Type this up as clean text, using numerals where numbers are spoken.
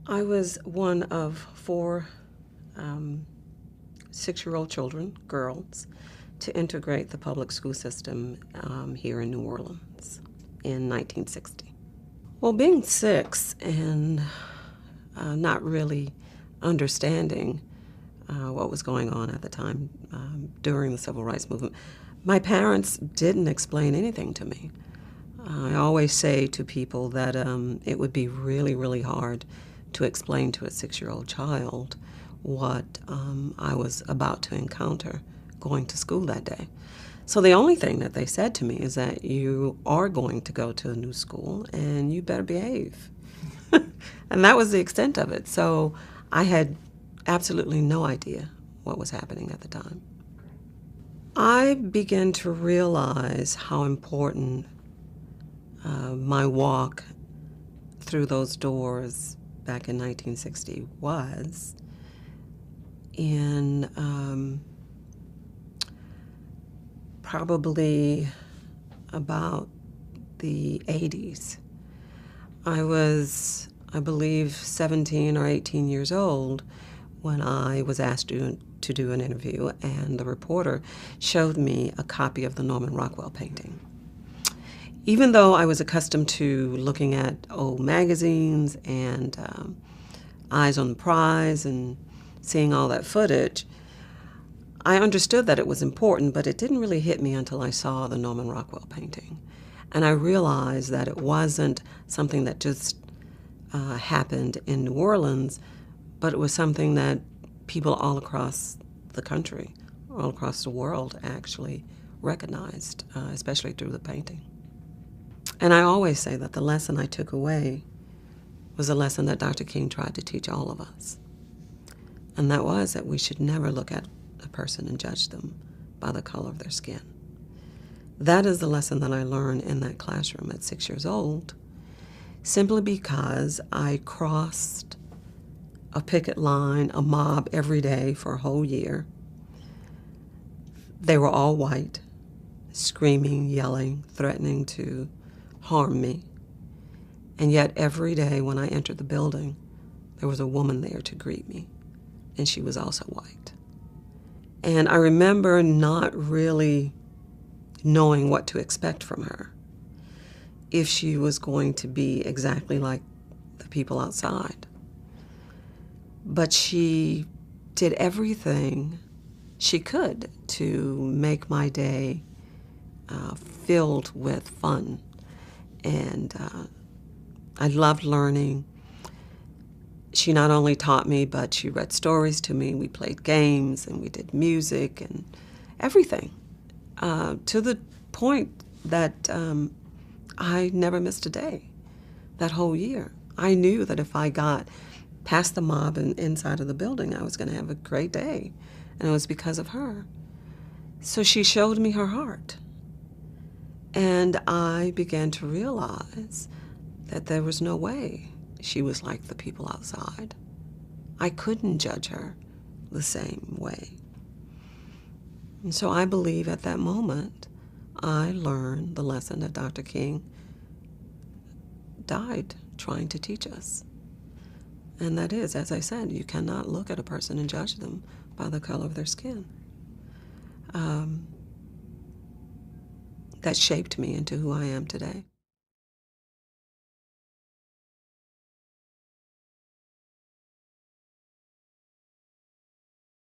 I was one of four 6-year-old children, girls, to integrate the public school system here in New Orleans in 1960. Well, being 6 and not really understanding what was going on at the time during the Civil Rights Movement, my parents didn't explain anything to me. I always say to people that it would be really, really hard to explain to a 6-year-old child what I was about to encounter going to school that day. So the only thing that they said to me is that you are going to go to a new school and you better behave. And that was the extent of it. So I had absolutely no idea what was happening at the time. I began to realize how important my walk through those doors back in 1960 was in probably about the 80s. I was, I believe, 17 or 18 years old when I was asked to do an interview, and the reporter showed me a copy of the Norman Rockwell painting. Even though I was accustomed to looking at old magazines and Eyes on the Prize and seeing all that footage, I understood that it was important, but it didn't really hit me until I saw the Norman Rockwell painting. And I realized that it wasn't something that just happened in New Orleans, but it was something that people all across the country, all across the world actually recognized, especially through the painting. And I always say that the lesson I took away was a lesson that Dr. King tried to teach all of us. And that was that we should never look at a person and judge them by the color of their skin. That is the lesson that I learned in that classroom at 6 years old, simply because I crossed a picket line, a mob every day for a whole year. They were all white, screaming, yelling, threatening to harm me. And yet every day when I entered the building, there was a woman there to greet me, and she was also white. And I remember not really knowing what to expect from her, if she was going to be exactly like the people outside. But she did everything she could to make my day filled with fun. And I loved learning. She not only taught me, but she read stories to me. We played games and we did music and everything, to the point that I never missed a day that whole year. I knew that if I got past the mob and inside of the building, I was going to have a great day, and it was because of her. So she showed me her heart, and I began to realize that there was no way she was like the people outside. I couldn't judge her the same way. And so I believe at that moment, I learned the lesson that Dr. King died trying to teach us. And that is, as I said, you cannot look at a person and judge them by the color of their skin. That shaped me into who I am today.